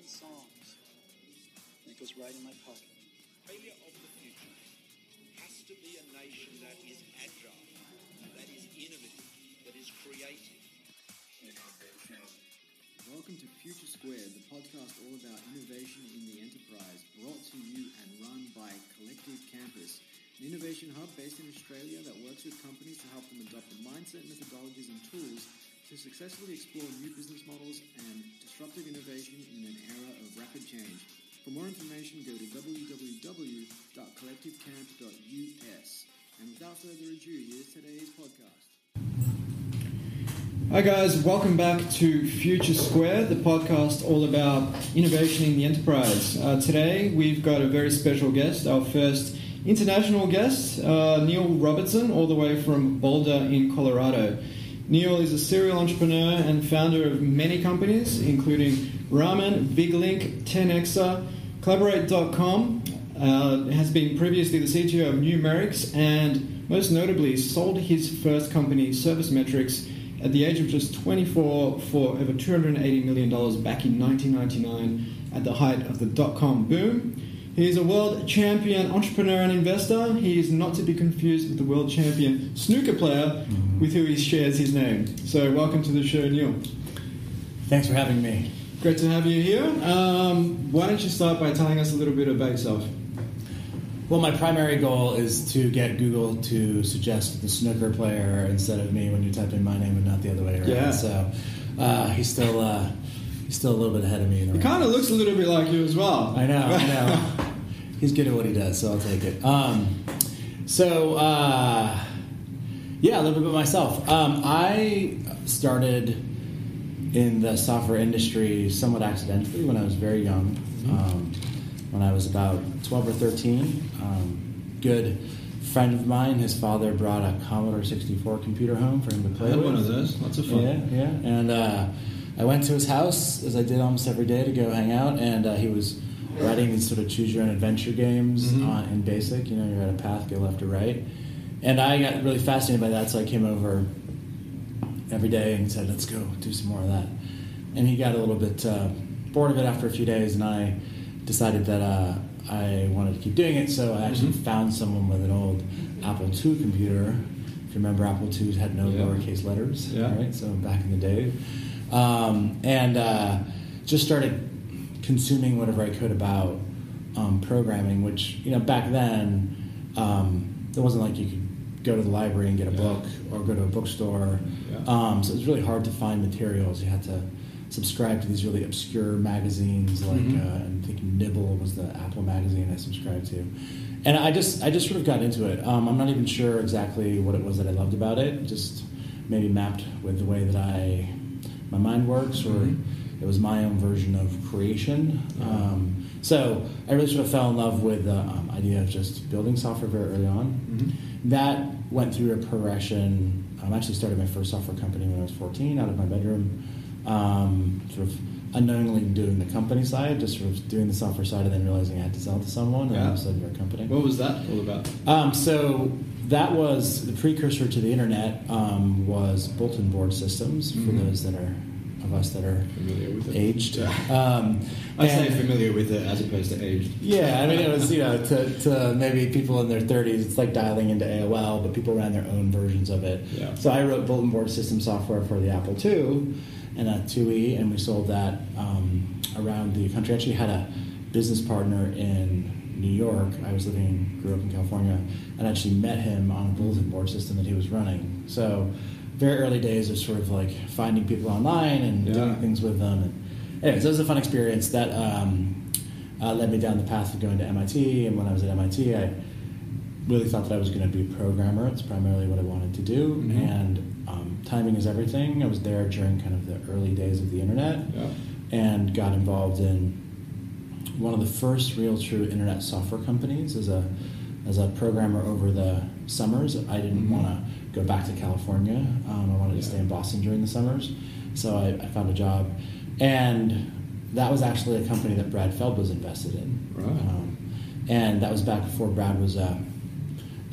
songs. And it goes right in my pocket. Failure of the future has to be a nation that is agile, that is innovative, that is creative. Welcome to Future², the podcast all about innovation in the enterprise, brought to you and run by Collective Campus, an innovation hub based in Australia that works with companies to help them adopt the mindset, methodologies and tools to successfully explore new business models and disruptive innovation in an era of rapid change. For more information, go to www.collectivecamp.us. And without further ado, here's today's podcast. Hi guys, welcome back to Future², the podcast all about innovation in the enterprise. Today we've got a very special guest, our first international guest, Niel Robertson, all the way from Boulder in Colorado. Niel is a serial entrepreneur and founder of many companies, including Ramen, VigLink, 10Xa, Collaborate.com, has been previously the CTO of Numerics, and most notably sold his first company, Service Metrics, at the age of just 24 for over $280 million back in 1999 at the height of the dot-com boom. He is a world champion entrepreneur and investor. He is not to be confused with the world champion snooker player with who he shares his name. So welcome to the show, Niel. Thanks for having me. Great to have you here. Why don't you start by telling us a little bit about yourself? Well, my primary goal is to get Google to suggest the snooker player instead of me when you type in my name and not the other way around. Yeah. So he's still a little bit ahead of me. He kind of looks a little bit like you as well. I know. He's good at what he does, so I'll take it. A little bit about myself. I started in the software industry somewhat accidentally when I was very young. When I was about 12 or 13, good friend of mine, his father brought a Commodore 64 computer home for him to play with. I had one of those. Lots of fun. Yeah. And I went to his house, as I did almost every day, to go hang out, and he was writing these sort of choose-your-own-adventure games in BASIC. You know, you're at a path, go left or right. And I got really fascinated by that, so I came over every day and said, let's go do some more of that. And he got a little bit bored of it after a few days, and I decided that I wanted to keep doing it, so I actually found someone with an old Apple II computer. If you remember, Apple IIs had no lowercase letters, right? So back in the day. Just started consuming whatever I could about programming, which, back then, it wasn't like you could go to the library and get a book or go to a bookstore. So it was really hard to find materials. You had to subscribe to these really obscure magazines, like I'm thinking Nibble was the Apple magazine I subscribed to, and I just sort of got into it. I'm not even sure exactly what it was that I loved about it. Just maybe mapped with the way that my mind works, or it was my own version of creation. So I really sort of fell in love with the idea of just building software very early on. That went through a progression. I actually started my first software company when I was 14 out of my bedroom. Sort of unknowingly doing the company side, just sort of doing the software side, and then realizing I had to sell it to someone, and all of a sudden you're a company. What was that all about? So that was the precursor to the internet. Was bulletin board systems for those of us that are familiar with it. Aged. I say familiar with it as opposed to aged. Yeah, I mean, it was, to maybe people in their 30s, it's like dialing into AOL, but people ran their own versions of it. Yeah. So I wrote bulletin board system software for the Apple II and a IIe, and we sold that around the country. I actually had a business partner in New York. I grew up in California, and I actually met him on a bulletin board system that he was running. So very early days of sort of like finding people online and doing things with them. And anyways, it was a fun experience that led me down the path of going to MIT. And when I was at MIT, I really thought that I was going to be a programmer. It's primarily what I wanted to do. And timing is everything. I was there during kind of the early days of the internet and got involved in one of the first real true internet software companies as a programmer over the summers. I didn't want to go back to California. I wanted to stay in Boston during the summers. So I found a job. And that was actually a company that Brad Feld was invested in. Right. And that was back before Brad was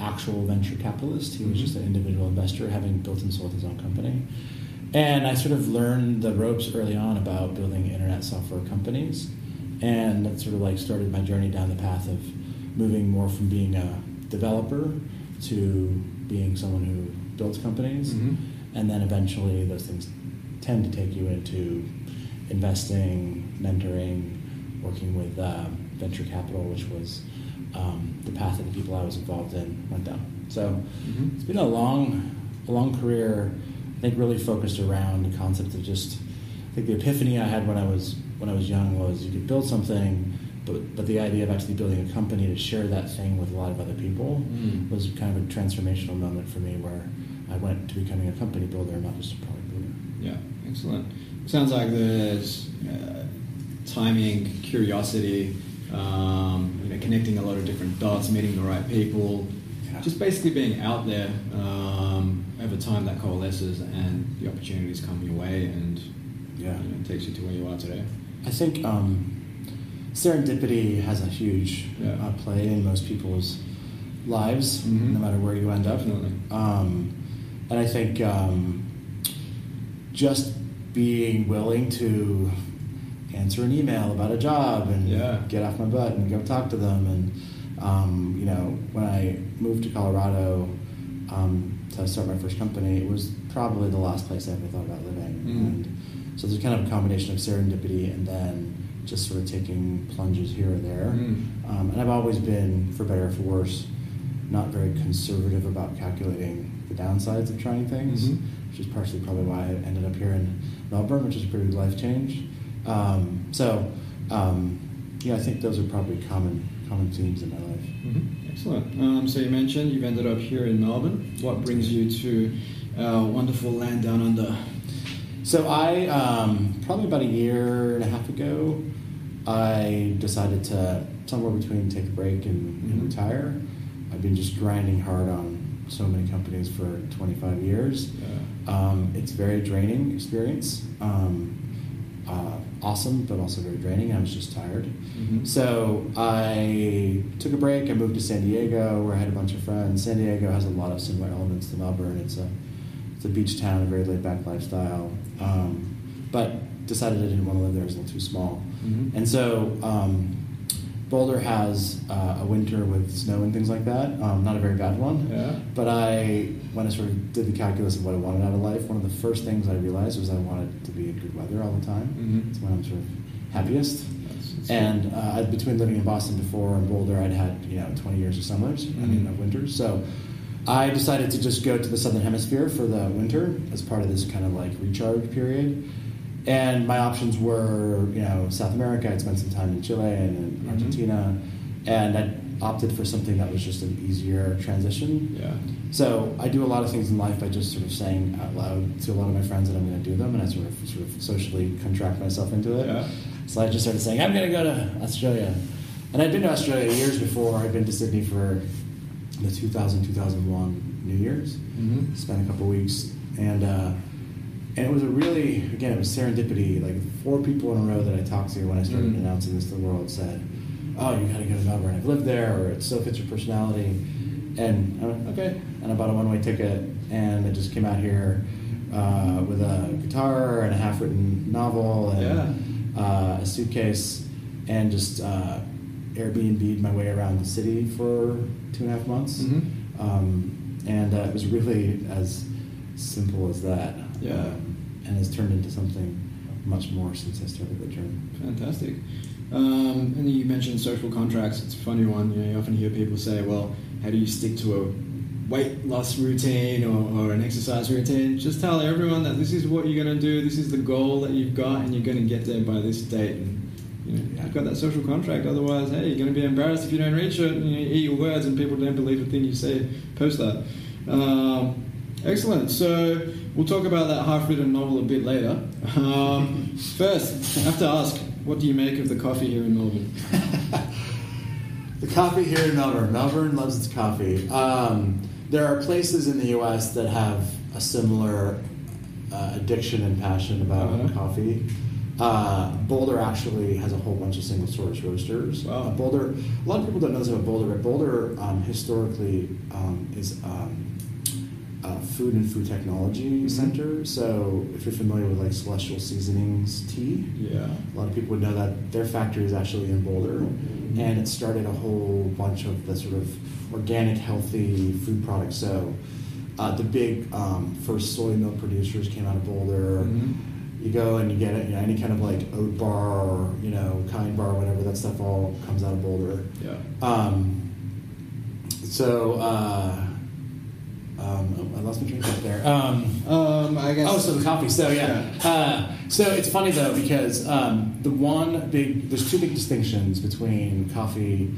actual venture capitalist. He was just an individual investor, having built and sold his own company. And I sort of learned the ropes early on about building internet software companies. And that sort of like started my journey down the path of moving more from being a developer to being someone who builds companies. And then eventually those things tend to take you into investing, mentoring, working with venture capital, which was the path that the people I was involved in went down. So it's been a long career, I think really focused around the concept of just, I think the epiphany I had when I was young was you could build something, but the idea of actually building a company to share that thing with a lot of other people was kind of a transformational moment for me where I went to becoming a company builder, not just a product builder. Yeah, excellent. Sounds like there's timing, curiosity, connecting a lot of different dots, meeting the right people, just basically being out there. Over time that coalesces and the opportunities come your way and takes you to where you are today. I think serendipity has a huge play in most people's lives, no matter where you end up. Definitely. And I think just being willing to answer an email about a job and get off my butt and go talk to them. And, when I moved to Colorado to start my first company, it was probably the last place I ever thought about living. And so there's kind of a combination of serendipity and then just sort of taking plunges here or there. And I've always been, for better or for worse, not very conservative about calculating the downsides of trying things, which is partially probably why I ended up here in Melbourne, which is a pretty big life change. I think those are probably common themes in my life. Excellent. So you mentioned you've ended up here in Melbourne. What brings you to our wonderful land down under? So I, probably about a year and a half ago, I decided to, somewhere between take a break and retire. I've been just grinding hard on so many companies for 25 years. It's a very draining experience. Awesome, but also very draining. I was just tired. So I took a break. I moved to San Diego, where I had a bunch of friends. San Diego has a lot of similar elements to Melbourne. It's a beach town, a very laid-back lifestyle. But decided I didn't want to live there. It was a little too small. And so Boulder has a winter with snow and things like that. Not a very bad one. But when I sort of did the calculus of what I wanted out of life, one of the first things I realized was I wanted to be in good weather all the time. It's when I'm sort of happiest. And between living in Boston before and Boulder, I'd had 20 years of summers, of winters. So I decided to just go to the Southern Hemisphere for the winter as part of this kind of like recharge period. And my options were, South America. I'd spent some time in Chile and in Argentina, and I opted for something that was just an easier transition. So I do a lot of things in life by just sort of saying out loud to a lot of my friends that I'm going to do them, and I sort of socially contract myself into it. So I just started saying, I'm going to go to Australia. And I'd been to Australia years before. I'd been to Sydney for the 2000-2001 New Year's. Spent a couple weeks, and it was it was serendipity. Like 4 people in a row that I talked to when I started announcing this to the world said, oh, you got to go to Melbourne. I've lived there, or it so fits your personality. And I went, okay. And I bought a one-way ticket, and I just came out here with a guitar and a half-written novel and a suitcase, and just Airbnb'd my way around the city for 2.5 months. And it was really as simple as that. And has turned into something much more since I started the journey. Fantastic. And then you mentioned social contracts. It's a funny one. You often hear people say, well, how do you stick to a weight loss routine or an exercise routine? Just tell everyone that this is what you're going to do, this is the goal that you've got, and you're going to get there by this date. And you've got that social contract. Otherwise, hey, you're going to be embarrassed if you don't reach it, and you eat your words and people don't believe the thing you say post that. Excellent. So we'll talk about that half-written novel a bit later. First, I have to ask, what do you make of the coffee here in Melbourne? The coffee here in Melbourne. Melbourne loves its coffee. There are places in the U.S. that have a similar addiction and passion about coffee. Boulder actually has a whole bunch of single source roasters. Wow. Boulder, a lot of people don't know this about Boulder, but Boulder historically is food and food technology center. So if you're familiar with like Celestial Seasonings tea, a lot of people would know that their factory is actually in Boulder, and it started a whole bunch of the sort of organic, healthy food products. So the big first soy milk producers came out of Boulder. You go and you get it, any kind of like oat bar or kind bar, whatever, that stuff all comes out of Boulder. I lost my train of thought there. I guess. Oh, so the coffee. So so it's funny though because there's two big distinctions between the coffee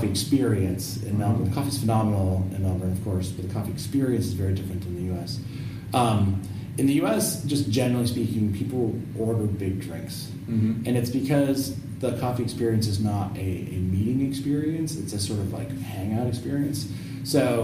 experience in Melbourne. The coffee's phenomenal in Melbourne, of course, but the coffee experience is very different in the U.S. In the U.S., just generally speaking, people order big drinks, and it's because the coffee experience is not a meeting experience; it's a sort of like hangout experience. So